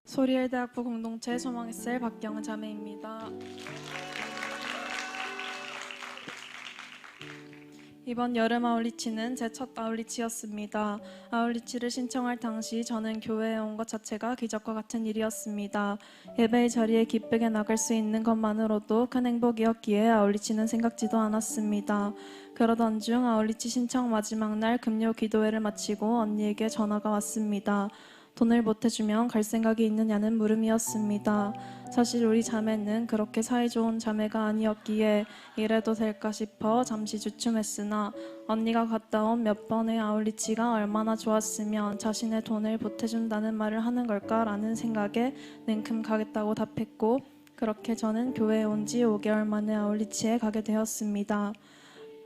소리엘 대학부 공동체 소망의 박경은 자매입니다. 이번 여름 아울리치는 제 첫 아울리치였습니다. 아울리치를 신청할 당시 저는 교회에 온 것 자체가 기적과 같은 일이었습니다. 예배의 자리에 기쁘게 나갈 수 있는 것만으로도 큰 행복이었기에 아울리치는 생각지도 않았습니다. 그러던 중 아울리치 신청 마지막 날 금요 기도회를 마치고 언니에게 전화가 왔습니다. 돈을 보태주면 갈 생각이 있느냐는 물음이었습니다. 사실 우리 자매는 그렇게 사이좋은 자매가 아니었기에 이래도 될까 싶어 잠시 주춤했으나 언니가 갔다 온 몇 번의 아울리치가 얼마나 좋았으면 자신의 돈을 보태준다는 말을 하는 걸까라는 생각에 냉큼 가겠다고 답했고, 그렇게 저는 교회에 온 지 5개월 만에 아울리치에 가게 되었습니다.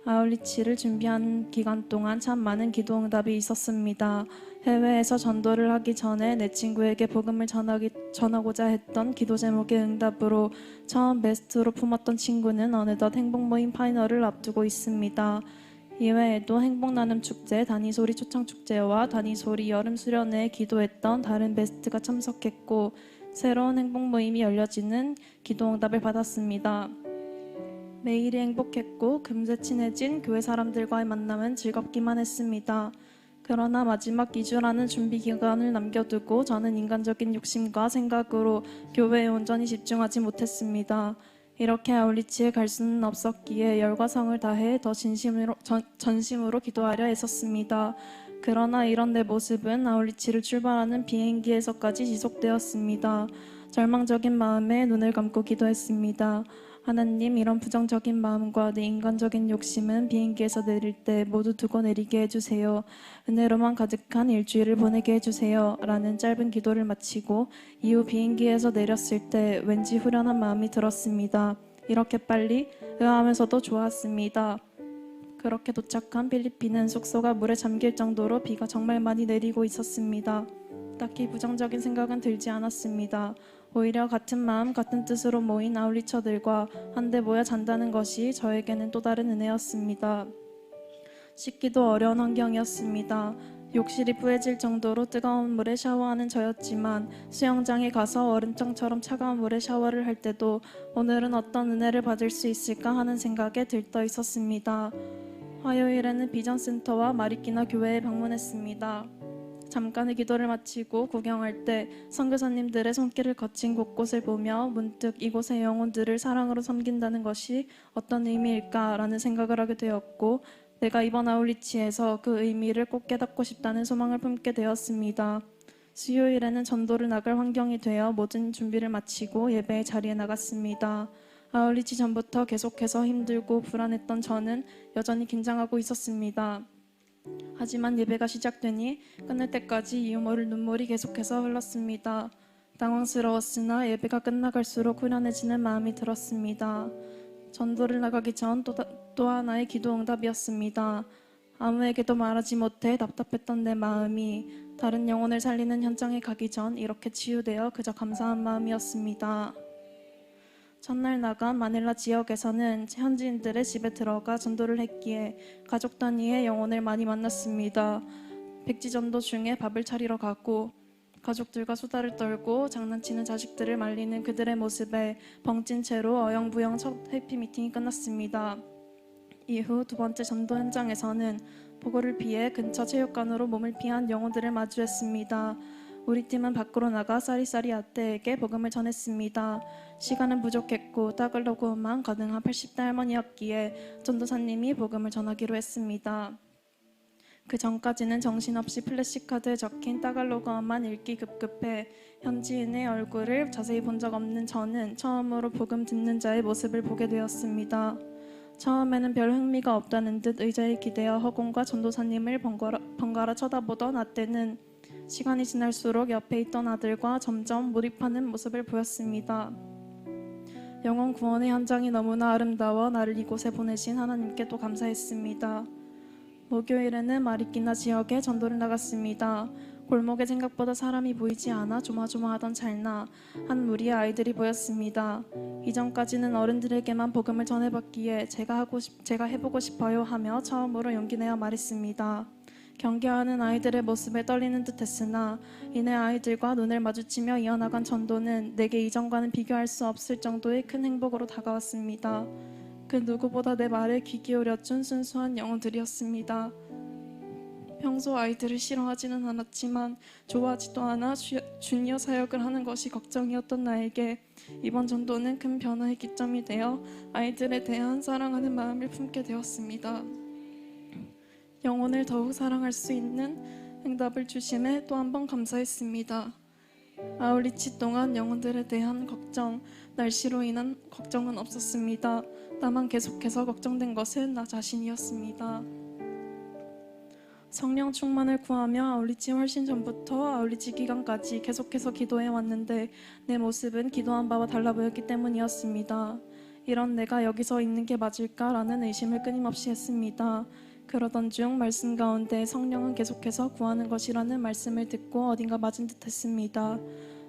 아울리치를 준비한 기간 동안 참 많은 기도 응답이 있었습니다. 해외에서 전도를 하기 전에 내 친구에게 복음을 전하고자 했던 기도 제목의 응답으로 처음 베스트로 품었던 친구는 어느덧 행복모임 파이널을 앞두고 있습니다. 이외에도 행복나눔축제, 다니소리 초청축제와 다니소리 여름수련회에 기도했던 다른 베스트가 참석했고, 새로운 행복모임이 열려지는 기도응답을 받았습니다. 매일이 행복했고 금세 친해진 교회 사람들과의 만남은 즐겁기만 했습니다. 그러나 마지막 2주라는 준비 기간을 남겨두고 저는 인간적인 욕심과 생각으로 교회에 온전히 집중하지 못했습니다. 이렇게 아울리치에 갈 수는 없었기에 열과 성을 다해 더 전심으로 기도하려 애썼습니다. 그러나 이런 내 모습은 아울리치를 출발하는 비행기에서까지 지속되었습니다. 절망적인 마음에 눈을 감고 기도했습니다. 하나님, 이런 부정적인 마음과 내 인간적인 욕심은 비행기에서 내릴 때 모두 두고 내리게 해주세요. 은혜로만 가득한 일주일을 보내게 해주세요. 라는 짧은 기도를 마치고 이후 비행기에서 내렸을 때 왠지 후련한 마음이 들었습니다. 이렇게 빨리? 의아하면서도 좋았습니다. 그렇게 도착한 필리핀은 숙소가 물에 잠길 정도로 비가 정말 많이 내리고 있었습니다. 딱히 부정적인 생각은 들지 않았습니다. 오히려 같은 마음 같은 뜻으로 모인 아울리처들과 한데 모여 잔다는 것이 저에게는 또 다른 은혜였습니다. 씻기도 어려운 환경이었습니다. 욕실이 뿌해질 정도로 뜨거운 물에 샤워하는 저였지만 수영장에 가서 얼음장처럼 차가운 물에 샤워를 할 때도 오늘은 어떤 은혜를 받을 수 있을까 하는 생각에 들떠 있었습니다. 화요일에는 비전센터와 마리끼나 교회에 방문했습니다. 잠깐의 기도를 마치고 구경할 때 선교사님들의 손길을 거친 곳곳을 보며 문득 이곳의 영혼들을 사랑으로 섬긴다는 것이 어떤 의미일까라는 생각을 하게 되었고, 내가 이번 아울리치에서 그 의미를 꼭 깨닫고 싶다는 소망을 품게 되었습니다. 수요일에는 전도를 나갈 환경이 되어 모든 준비를 마치고 예배의 자리에 나갔습니다. 아울리치 전부터 계속해서 힘들고 불안했던 저는 여전히 긴장하고 있었습니다. 하지만 예배가 시작되니 끝날 때까지 이유 모를 눈물이 계속해서 흘렀습니다. 당황스러웠으나 예배가 끝나갈수록 후련해지는 마음이 들었습니다. 전도를 나가기 전 또 하나의 기도 응답이었습니다. 아무에게도 말하지 못해 답답했던 내 마음이 다른 영혼을 살리는 현장에 가기 전 이렇게 치유되어 그저 감사한 마음이었습니다. 첫날 나간 마닐라 지역에서는 현지인들의 집에 들어가 전도를 했기에 가족 단위의 영혼을 많이 만났습니다. 백지전도 중에 밥을 차리러 가고 가족들과 수다를 떨고 장난치는 자식들을 말리는 그들의 모습에 벙찐 채로 어영부영 첫 해피 미팅이 끝났습니다. 이후 두 번째 전도 현장에서는 보고를 피해 근처 체육관으로 몸을 피한 영혼들을 마주했습니다. 우리 팀은 밖으로 나가 쌀이쌀이 아떼에게 복음을 전했습니다. 시간은 부족했고 따글로그만 가능한 80대 할머니였기에 전도사님이 복음을 전하기로 했습니다. 그 전까지는 정신없이 플래시카드에 적힌 따갈로그어만 읽기 급급해 현지인의 얼굴을 자세히 본 적 없는 저는 처음으로 복음 듣는 자의 모습을 보게 되었습니다. 처음에는 별 흥미가 없다는 듯 의자에 기대어 허공과 전도사님을 번갈아 쳐다보던 아떼는 시간이 지날수록 옆에 있던 아들과 점점 몰입하는 모습을 보였습니다. 영혼 구원의 현장이 너무나 아름다워 나를 이곳에 보내신 하나님께 또 감사했습니다. 목요일에는 마리끼나 지역에 전도를 나갔습니다. 골목에 생각보다 사람이 보이지 않아 조마조마하던 찰나 한 무리의 아이들이 보였습니다. 이전까지는 어른들에게만 복음을 전해봤기에 제가 해보고 싶어요 하며 처음으로 용기내어 말했습니다. 경계하는 아이들의 모습에 떨리는 듯했으나 이내 아이들과 눈을 마주치며 이어나간 전도는 내게 이전과는 비교할 수 없을 정도의 큰 행복으로 다가왔습니다. 그 누구보다 내 말에 귀 기울여준 순수한 영혼들이었습니다. 평소 아이들을 싫어하지는 않았지만 좋아하지도 않아 주니어 사역을 하는 것이 걱정이었던 나에게 이번 전도는 큰 변화의 기점이 되어 아이들에 대한 사랑하는 마음을 품게 되었습니다. 영혼을 더욱 사랑할 수 있는 응답을 주심에 또 한 번 감사했습니다. 아울리치 동안 영혼들에 대한 걱정, 날씨로 인한 걱정은 없었습니다. 다만 계속해서 걱정된 것은 나 자신이었습니다. 성령 충만을 구하며 아울리치 훨씬 전부터 아울리치 기간까지 계속해서 기도해 왔는데 내 모습은 기도한 바와 달라 보였기 때문이었습니다. 이런 내가 여기서 있는 게 맞을까라는 의심을 끊임없이 했습니다. 그러던 중 말씀 가운데 성령은 계속해서 구하는 것이라는 말씀을 듣고 어딘가 맞은 듯 했습니다.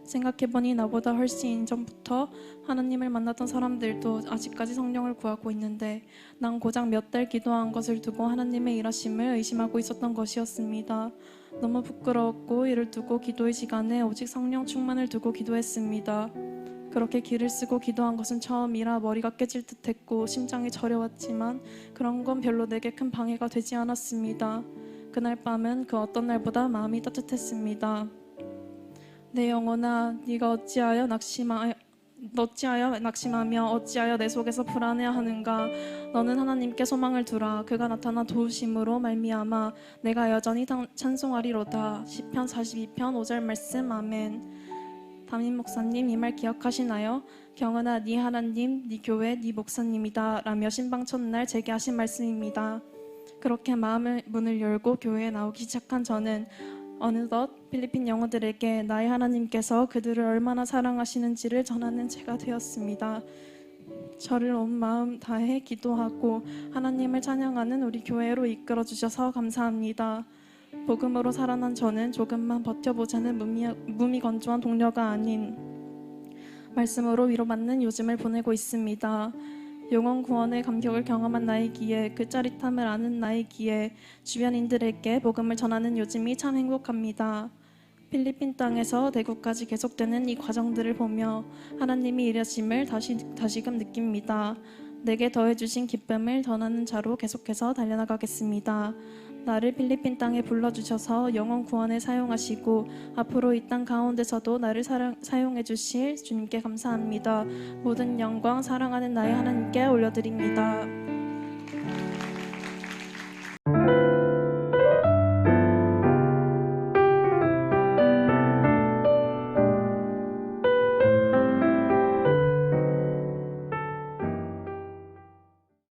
생각해보니 나보다 훨씬 전부터 하나님을 만났던 사람들도 아직까지 성령을 구하고 있는데 난 고작 몇 달 기도한 것을 두고 하나님의 일하심을 의심하고 있었던 것이었습니다. 너무 부끄러웠고 이를 두고 기도의 시간에 오직 성령 충만을 두고 기도했습니다. 그렇게 기를 쓰고 기도한 것은 처음이라 머리가 깨질 듯했고 심장이 저려왔지만 그런 건 별로 내게 큰 방해가 되지 않았습니다. 그날 밤은 그 어떤 날보다 마음이 따뜻했습니다. 내 영혼아, 네가 어찌하여 낙심하며 어찌하여 내 속에서 불안해하는가. 너는 하나님께 소망을 두라. 그가 나타나 도우심으로 말미암아 내가 여전히 찬송하리로다. 시편 42편 5절 말씀. 아멘. 담임 목사님 이 말 기억하시나요? 경은아, 네 하나님, 네 교회, 네 목사님이다 라며 신방 첫날 제게 하신 말씀입니다. 그렇게 마음의 문을 열고 교회에 나오기 시작한 저는 어느덧 필리핀 영혼들에게 나의 하나님께서 그들을 얼마나 사랑하시는지를 전하는 제가 되었습니다. 저를 온 마음 다해 기도하고 하나님을 찬양하는 우리 교회로 이끌어 주셔서 감사합니다. 복음으로 살아난 저는 조금만 버텨보자는 무미건조한 동료가 아닌 말씀으로 위로받는 요즘을 보내고 있습니다. 영혼 구원의 감격을 경험한 나이기에 그 짜릿함을 아는 나이기에 주변인들에게 복음을 전하는 요즘이 참 행복합니다. 필리핀 땅에서 대구까지 계속되는 이 과정들을 보며 하나님이 일하심을 다시금 느낍니다. 내게 더해주신 기쁨을 전하는 자로 계속해서 달려나가겠습니다. 나를 필리핀 땅에 불러주셔서 영혼 구원에 사용하시고 앞으로 이 땅 가운데서도 나를 사용해 주실 주님께 감사합니다. 모든 영광 사랑하는 나의 하나님께 올려드립니다.